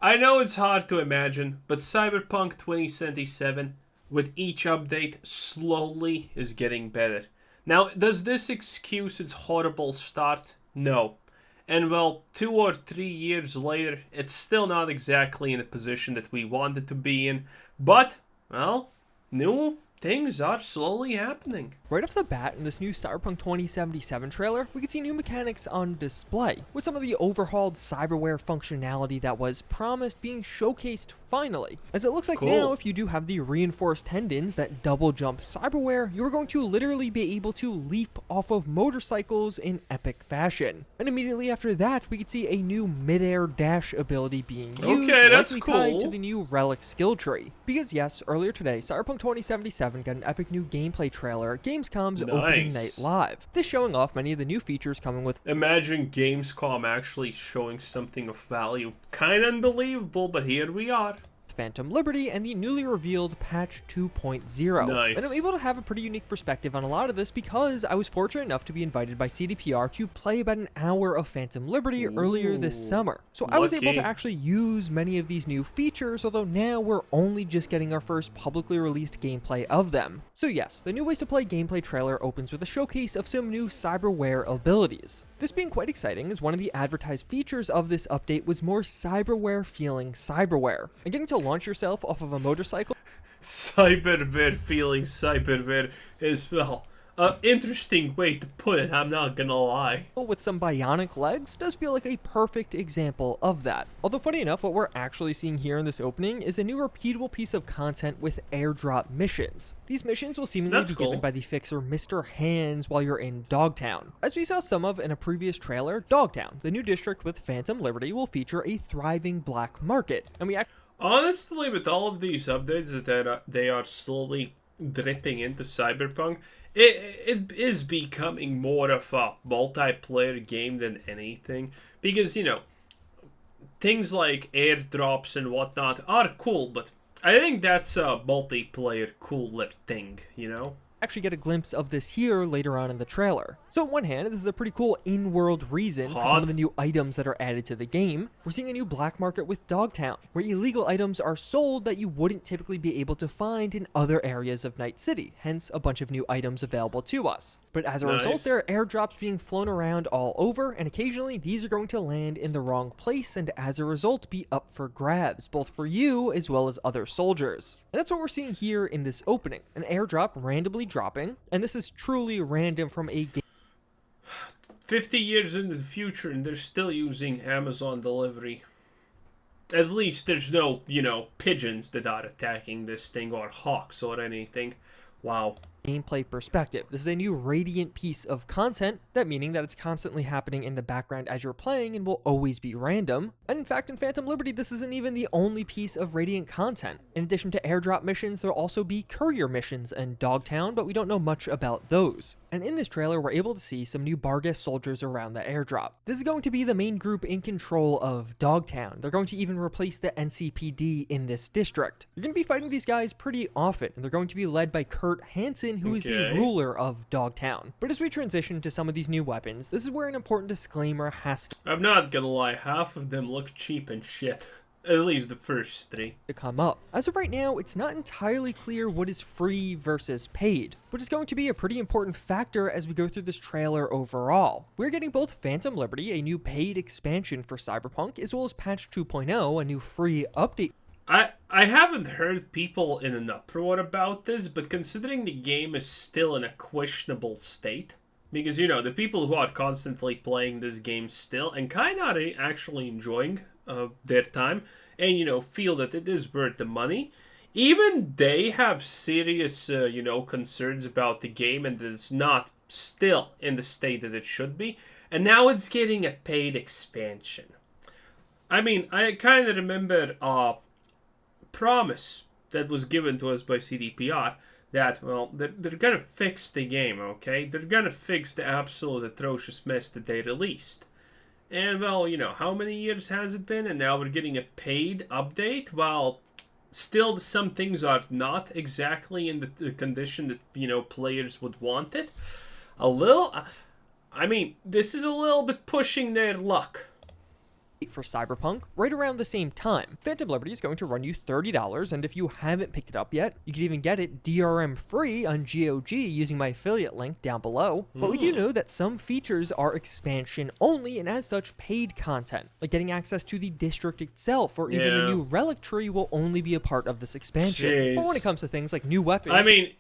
I know it's hard to imagine, but Cyberpunk 2077, with each update, slowly is getting better. Now, does this excuse its horrible start? No. And well, 2 or 3 years later, it's still not exactly in the position that we wanted to be in, but, well, new things are slowly happening. Right off the bat, in this new Cyberpunk 2077 trailer, we can see new mechanics on display, with some of the overhauled cyberware functionality that was promised being showcased finally. As it looks like now, if you do have the reinforced tendons that double jump cyberware, you are going to literally be able to leap off of motorcycles in epic fashion. And immediately after that, we can see a new mid-air dash ability being used, Okay, that's likely cool. tied to the new relic skill tree. Because yes, earlier today, Cyberpunk 2077 got an epic new gameplay trailer at Gamescom's opening night live. This showing off many of the new features coming with. Imagine Gamescom actually showing something of value. Kinda unbelievable, but here we are. Phantom Liberty and the newly revealed patch 2.0. Nice. And I'm able to have a pretty unique perspective on a lot of this because I was fortunate enough to be invited by CDPR to play about an hour of Phantom Liberty earlier this summer. So I was able to actually use many of these new features, although now we're only just getting our first publicly released gameplay of them. So yes, the new Ways to Play gameplay trailer opens with a showcase of some new cyberware abilities. This being quite exciting, as one of the advertised features of this update was more cyberware feeling cyberware. And getting to launch yourself off of a motorcycle. Cyberware feeling cyberware is, well, an interesting way to put it, I'm not gonna lie. With some bionic legs does feel like a perfect example of that. Although funny enough, what we're actually seeing here in this opening is a new repeatable piece of content with Airdrop Missions. These missions will seemingly be given by the fixer Mr. Hands while you're in Dogtown. As we saw some of in a previous trailer, Dogtown, the new district with Phantom Liberty, will feature a thriving black market. And we honestly, with all of these updates that they are slowly dripping into Cyberpunk, it is becoming more of a multiplayer game than anything. Because, you know, things like airdrops and whatnot are cool, but I think that's a multiplayer cooler thing, you know? Actually get a glimpse of this here later on in the trailer. So on one hand, this is a pretty cool in-world reason for some of the new items that are added to the game. We're seeing a new black market with Dogtown, where illegal items are sold that you wouldn't typically be able to find in other areas of Night City, hence a bunch of new items available to us. But as a result, there are airdrops being flown around all over, and occasionally these are going to land in the wrong place and as a result be up for grabs, both for you as well as other soldiers. And that's what we're seeing here in this opening, an airdrop randomly dropping, and this is truly random from a game. 50 years into the future and they're still using Amazon delivery. At least there's no, you know, pigeons that are attacking this thing or hawks or anything. Wow. Gameplay perspective. This is a new radiant piece of content, that meaning that it's constantly happening in the background as you're playing and will always be random. And in fact, in Phantom Liberty, this isn't even the only piece of radiant content. In addition to airdrop missions, there'll also be courier missions in Dogtown, but we don't know much about those. And in this trailer, we're able to see some new Barghest soldiers around the airdrop. This is going to be the main group in control of Dogtown. They're going to even replace the NCPD in this district. You're going to be fighting these guys pretty often, and they're going to be led by Kurt Hansen, who is the ruler of Dogtown. But as we transition to some of these new weapons, this is where an important disclaimer has to I'm not gonna lie, half of them look cheap and shit. At least the first three. To come up. As of right now, it's not entirely clear what is free versus paid, which is going to be a pretty important factor as we go through this trailer overall. We're getting both Phantom Liberty, a new paid expansion for Cyberpunk, as well as Patch 2.0, a new free update. I haven't heard people in an uproar about this, but considering the game is still in a questionable state, because, you know, the people who are constantly playing this game still and kind of actually enjoying their time and, you know, feel that it is worth the money, even they have serious, you know, concerns about the game and that it's not still in the state that it should be, and now it's getting a paid expansion. I mean, I kind of remember promise that was given to us by CDPR that, well, they're gonna fix the game, okay? They're gonna fix the absolute atrocious mess that they released. And, well, you know, how many years has it been? And now we're getting a paid update? Well, still some things are not exactly in the condition that, you know, players would want it. A little, I mean, this is a little bit pushing their luck. for Cyberpunk right around the same time. Phantom Liberty is going to run you $30, and if you haven't picked it up yet, you can even get it DRM free on GOG using my affiliate link down below. But we do know that some features are expansion only and as such paid content, like getting access to the district itself or even the new relic tree will only be a part of this expansion. But when it comes to things like new weapons, I mean,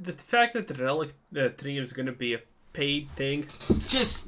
the fact that the relic tree is going to be a paid thing just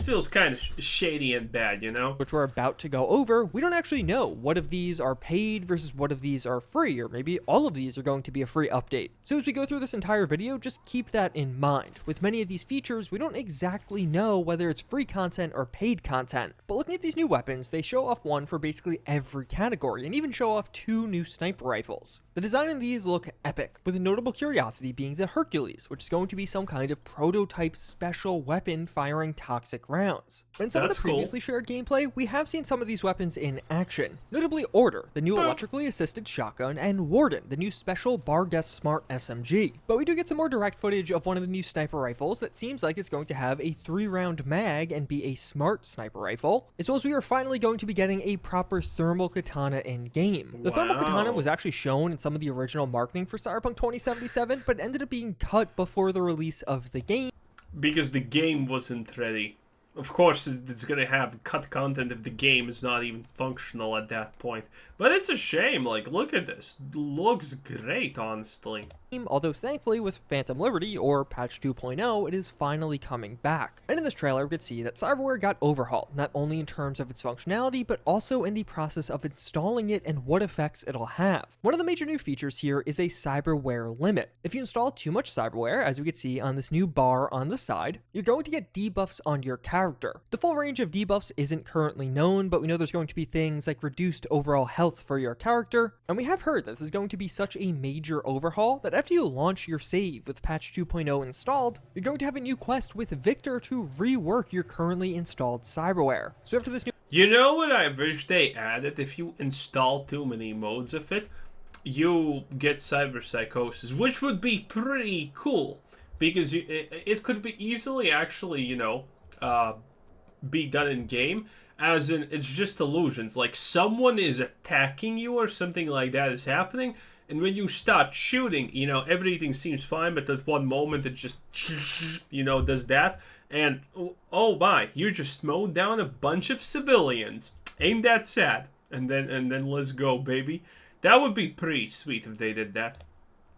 feels kind of shady and bad, you know? Which we're about to go over, we don't actually know what of these are paid versus what of these are free, or maybe all of these are going to be a free update. So as we go through this entire video, just keep that in mind. With many of these features, we don't exactly know whether it's free content or paid content. But looking at these new weapons, they show off one for basically every category, and even show off 2 new sniper rifles. The design of these look epic, with a notable curiosity being the Hercules, which is going to be some kind of prototype special weapon firing toxic rounds. In some of the previously shared gameplay, we have seen some of these weapons in action, notably Order, the new electrically assisted shotgun, and Warden, the new special Barghest Smart SMG. But we do get some more direct footage of one of the new sniper rifles that seems like it's going to have a 3-round mag and be a smart sniper rifle, as well as we are finally going to be getting a proper thermal katana in game. The thermal katana was actually shown in some of the original marketing for Cyberpunk 2077, but ended up being cut before the release of the game. Because the game wasn't ready. Of course, it's going to have cut content if the game is not even functional at that point. But it's a shame. Like, look at this. It looks great, honestly. Although thankfully with Phantom Liberty, or patch 2.0, it is finally coming back. And in this trailer, we could see that Cyberware got overhauled, not only in terms of its functionality, but also in the process of installing it and what effects it'll have. One of the major new features here is a Cyberware limit. If you install too much Cyberware, as we could see on this new bar on the side, you're going to get debuffs on your character. The full range of debuffs isn't currently known, but we know there's going to be things like reduced overall health for your character, and we have heard that this is going to be such a major overhaul that after you launch your save with patch 2.0 installed, you're going to have a new quest with Victor to rework your currently installed Cyberware. So after this new... You know what I wish they added? If you install too many modes of it, you get cyber psychosis, which would be pretty cool. Because it could be easily actually, you know, be done in game. As in, it's just illusions. Like, someone is attacking you or something like that is happening. And when you start shooting, you know, everything seems fine. But at one moment, it just, you know, does that. And, oh my, you just mowed down a bunch of civilians. Ain't that sad? And then let's go, baby. That would be pretty sweet if they did that.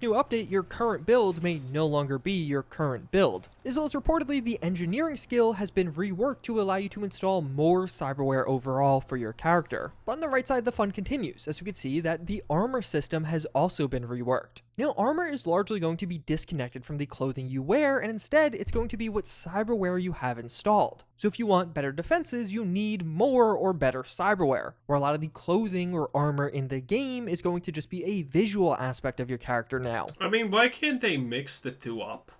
New update, your current build may no longer be your current build. As well as reportedly, the engineering skill has been reworked to allow you to install more cyberware overall for your character. But on the right side, the fun continues, as we can see that the armor system has also been reworked. Now, armor is largely going to be disconnected from the clothing you wear, and instead, it's going to be what cyberware you have installed. So if you want better defenses, you need more or better cyberware, where a lot of the clothing or armor in the game is going to just be a visual aspect of your character now. I mean, why can't they mix the two up?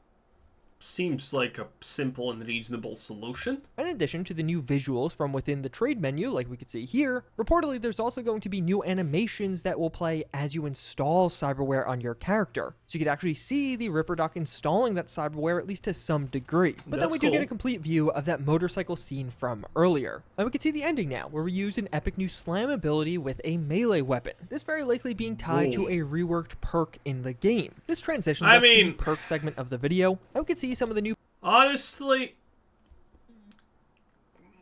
Seems like a simple and reasonable solution. In addition to the new visuals from within the trade menu, like we could see here, reportedly there's also going to be new animations that will play as you install cyberware on your character. So you could actually see the Ripper Doc installing that cyberware at least to some degree. But then we do get a complete view of that motorcycle scene from earlier. And we can see the ending now, where we use an epic new slam ability with a melee weapon. This very likely being tied to a reworked perk in the game. This transitions us to the perk segment of the video, and we can see some of the new... Honestly,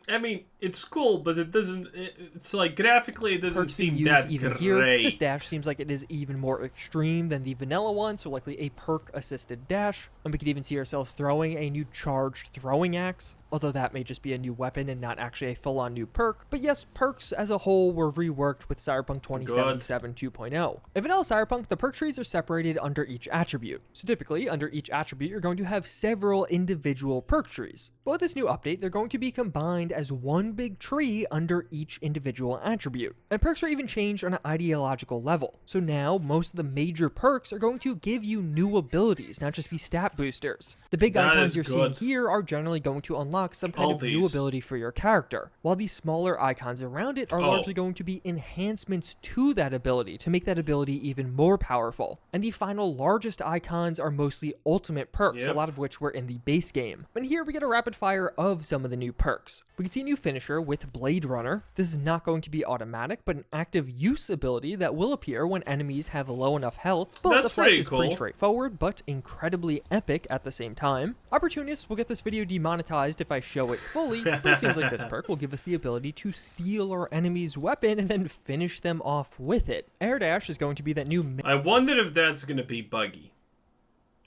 I mean, it's cool, but it doesn't... It's like, graphically, it doesn't seem that great. Here. This dash seems like it is even more extreme than the vanilla one, so likely a perk-assisted dash. And we could even see ourselves throwing a new charged throwing axe, although that may just be a new weapon and not actually a full-on new perk. But yes, perks as a whole were reworked with Cyberpunk 2077 2.0. In vanilla Cyberpunk, the perk trees are separated under each attribute. So typically, under each attribute, you're going to have several individual perk trees. But with this new update, they're going to be combined as one big tree under each individual attribute. And perks are even changed on an ideological level. So now, most of the major perks are going to give you new abilities, not just be stat boosters. The big icons you're seeing here are generally going to unlock some kind of new ability for your character, while the smaller icons around it are largely going to be enhancements to that ability to make that ability even more powerful. And the final largest icons are mostly ultimate perks, a lot of which were in the base game. And here we get a rapid fire of some of the new perks. We can see new finishes finisher with Blade Runner. This is not going to be automatic, but an active use ability that will appear when enemies have low enough health. Bullet That's deflect pretty is cool. pretty straightforward, but incredibly epic at the same time. Opportunists will get this video demonetized if I show it fully, but it seems like this perk will give us the ability to steal our enemy's weapon and then finish them off with it. Air dash is going to be that new... I wonder if that's going to be buggy.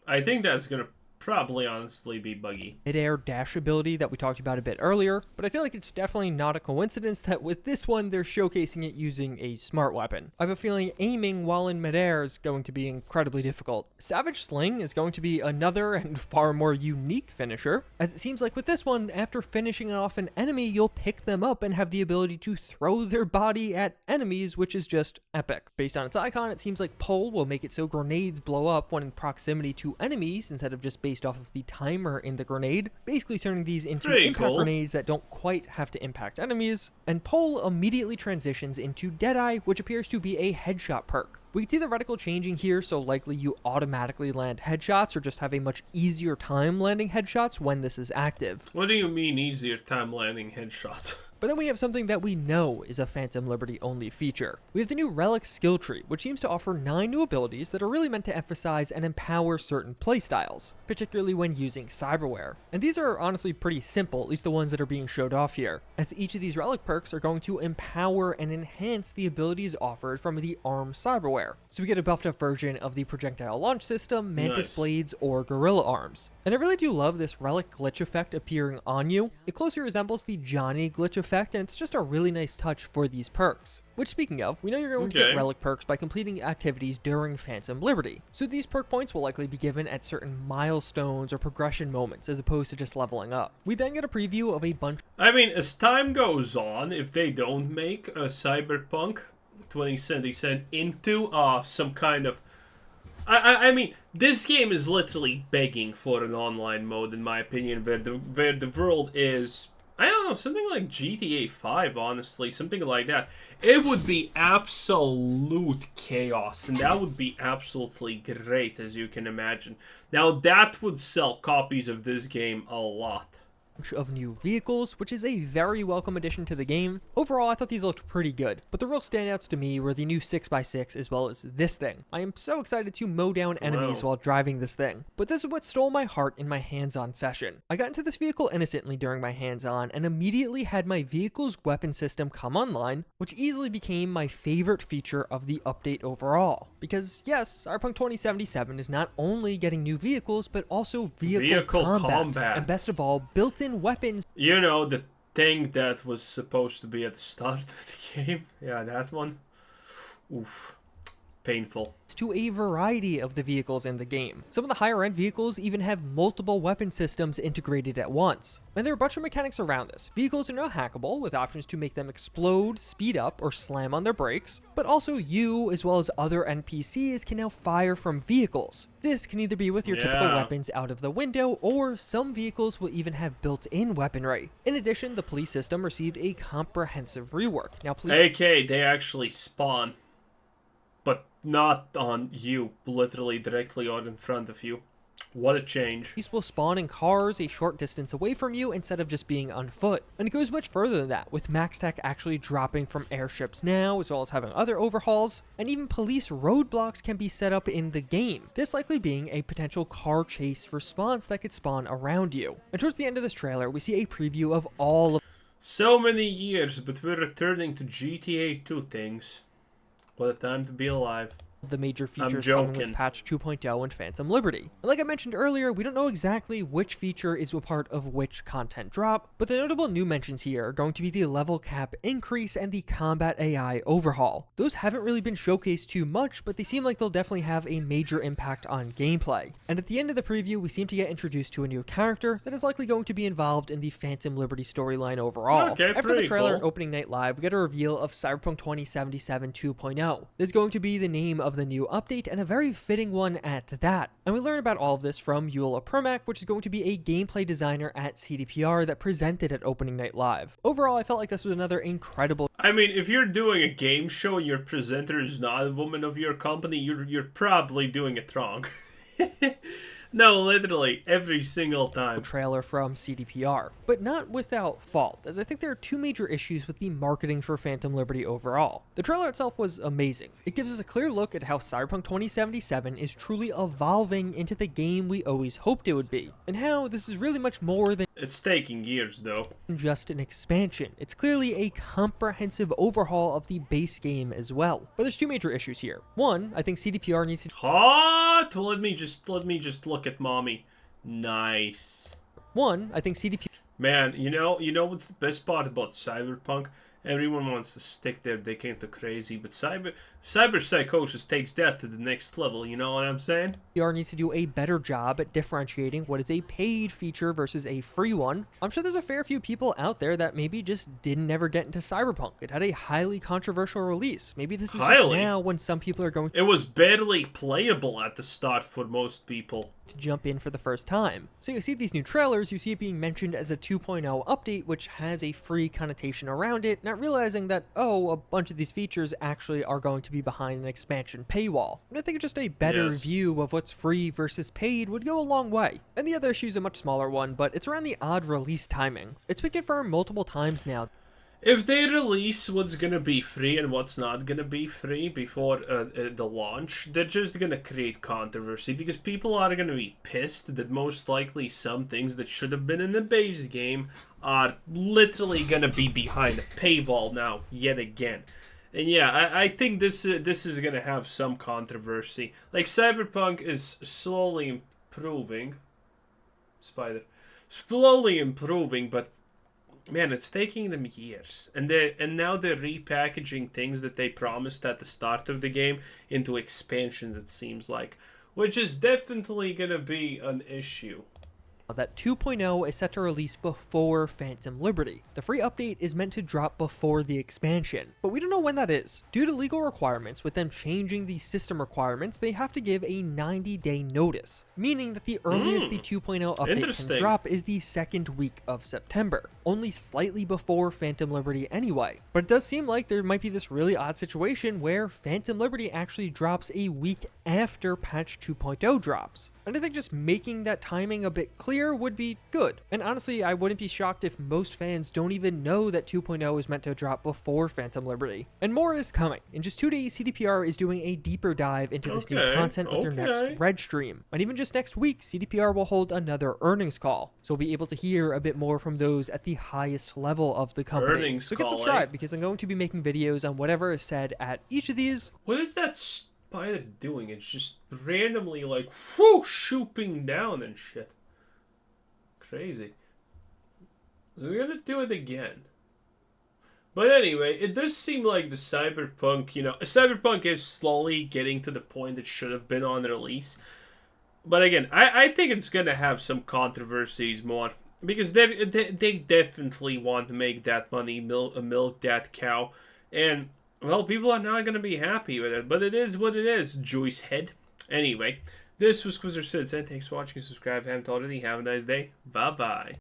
I think that's going to probably honestly be buggy. mid-air dash ability that we talked about a bit earlier, but I feel like it's definitely not a coincidence that with this one they're showcasing it using a smart weapon. I have a feeling aiming while in mid-air is going to be incredibly difficult. Savage Sling is going to be another and far more unique finisher, as it seems like with this one, after finishing off an enemy, you'll pick them up and have the ability to throw their body at enemies, which is just epic. Based on its icon, it seems like Pole will make it so grenades blow up when in proximity to enemies instead of just based off of the timer in the grenade, basically turning these into Pretty impact cool. grenades that don't quite have to impact enemies. And Pole immediately transitions into Deadeye, which appears to be a headshot perk. We can see the reticle changing here, so likely you automatically land headshots or just have a much easier time landing headshots when this is active. What do you mean easier time landing headshots? But then we have something that we know is a Phantom Liberty only feature. We have the new Relic skill tree, which seems to offer 9 new abilities that are really meant to emphasize and empower certain playstyles, particularly when using cyberware. And these are honestly pretty simple, at least the ones that are being showed off here, as each of these Relic perks are going to empower and enhance the abilities offered from the ARM cyberware. So we get a buffed up version of the projectile launch system, mantis Nice. blades, or gorilla arms. And I really do love this Relic glitch effect appearing on you. It closely resembles the Johnny glitch effect, and it's just a really nice touch for these perks. Which, speaking of, we know you're going to Okay. get Relic perks by completing activities during Phantom Liberty. So these perk points will likely be given at certain milestones or progression moments, as opposed to just leveling up. We then get a preview of a bunch I mean, as time goes on, if they don't make a Cyberpunk 2077 into some kind of... I mean, this game is literally begging for an online mode, in my opinion, where the world is... I don't know, something like GTA 5, honestly, something like that. It would be absolute chaos, and that would be absolutely great, as you can imagine. Now, that would sell copies of this game a lot. of new vehicles, which is a very welcome addition to the game. Overall, I thought these looked pretty good, but the real standouts to me were the new 6x6 as well as this thing. I am so excited to mow down enemies Wow. while driving this thing, but this is what stole my heart in my hands-on session. I got into this vehicle innocently during my hands-on and immediately had my vehicle's weapon system come online, which easily became my favorite feature of the update overall. Because yes, Cyberpunk 2077 is not only getting new vehicles, but also vehicle combat. And best of all, built-in weapons. You know, the thing that was supposed to be at the start of the game? Yeah, that one. Oof. Painful. To a variety of the vehicles in the game. Some of the higher end vehicles even have multiple weapon systems integrated at once. And there are a bunch of mechanics around this. Vehicles are now hackable with options to make them explode, speed up, or slam on their brakes, but also you, as well as other NPCs, can now fire from vehicles. This can either be with your typical weapons out of the window, or some vehicles will even have built-in weaponry. In addition, the police system received a comprehensive rework. Now, AK, they actually spawn. But not on you, literally directly out in front of you. What a change. Police will spawn in cars a short distance away from you instead of just being on foot. And it goes much further than that, with Max Tech actually dropping from airships now, as well as having other overhauls, and even police roadblocks can be set up in the game, this likely being a potential car chase response that could spawn around you. And towards the end of this trailer, we see a preview of all of So many years, but we're returning to GTA 2 things. What a time to be alive. the major I'm features coming joking. with patch 2.0 and Phantom Liberty. And like I mentioned earlier, we don't know exactly which feature is a part of which content drop, but the notable new mentions here are going to be the level cap increase and the combat AI overhaul. Those haven't really been showcased too much, but they seem like they'll definitely have a major impact on gameplay. And at the end of the preview, we seem to get introduced to a new character that is likely going to be involved in the Phantom Liberty storyline overall. Okay, After the pretty trailer cool. and opening night live, we get a reveal of Cyberpunk 2077 2.0. This is going to be the name of the new update, and a very fitting one at that. And we learn about all of this from Eula Primac, which is going to be a gameplay designer at CDPR that presented at opening night live. Overall, I felt like this was another incredible I mean, if you're doing a game show and your presenter is not a woman of your company, you're probably doing it wrong. No, literally, every single time. Trailer from CDPR, but not without fault, as I think there are two major issues with the marketing for Phantom Liberty overall. The trailer itself was amazing. It gives us a clear look at how Cyberpunk 2077 is truly evolving into the game we always hoped it would be, and how this is really much more than It's taking years, though. just an expansion. It's clearly a comprehensive overhaul of the base game as well. But there's two major issues here. One, I think CDPR needs to Hot. Let me just look at mommy. Nice. One, I think CDPR Man, you know what's the best part about Cyberpunk? Everyone wants to stick their dick into crazy, but cyber psychosis takes that to the next level, you know what I'm saying? needs to do a better job at differentiating what is a paid feature versus a free one. I'm sure there's a fair few people out there that maybe just didn't ever get into Cyberpunk. It had a highly controversial release. Maybe this is just now when some people are going It was barely playable at the start for most people. To jump in for the first time. So you see these new trailers, you see it being mentioned as a 2.0 update, which has a free connotation around it, not realizing that, oh, a bunch of these features actually are going to be behind an expansion paywall. And I think just a better view of what's free versus paid would go a long way. And the other issue is a much smaller one, but it's around the odd release timing. It's been confirmed multiple times now. If they release what's gonna be free and what's not gonna be free before the launch, they're just gonna create controversy because people are gonna be pissed that most likely some things that should have been in the base game are literally gonna be behind a paywall now, yet again. And yeah, I think this is gonna have some controversy. Like, Cyberpunk is slowly improving. Slowly improving, but man, it's taking them years, and now they're repackaging things that they promised at the start of the game into expansions. It seems like, which is definitely gonna be an issue. That 2.0 is set to release before Phantom Liberty. The free update is meant to drop before the expansion, but we don't know when that is. Due to legal requirements, with them changing the system requirements, they have to give a 90-day notice, meaning that the earliest the 2.0 update can drop is the second week of September, only slightly before Phantom Liberty anyway. But it does seem like there might be this really odd situation where Phantom Liberty actually drops a week after patch 2.0 drops. And I think just making that timing a bit clear would be good. And honestly, I wouldn't be shocked if most fans don't even know that 2.0 is meant to drop before Phantom Liberty. And more is coming. In just 2 days, CDPR is doing a deeper dive into this new content with their next Red stream. And even just next week, CDPR will hold another earnings call. So we'll be able to hear a bit more from those at the highest level of the company. So get subscribed, because I'm going to be making videos on whatever is said at each of these. What is that spider doing? It's just randomly like whoo, swooping down and shit. Crazy. So we're gonna do it again. But anyway, it does seem like the Cyberpunk, Cyberpunk is slowly getting to the point it should have been on release. But again, I think it's gonna have some controversies more, because they definitely want to make that money, milk that cow, and well, people are not gonna be happy with it. But it is what it is, Joyce Head. Anyway, this was Quizzer Sid, and thanks for watching. Subscribe if you haven't already. Have a nice day. Bye bye.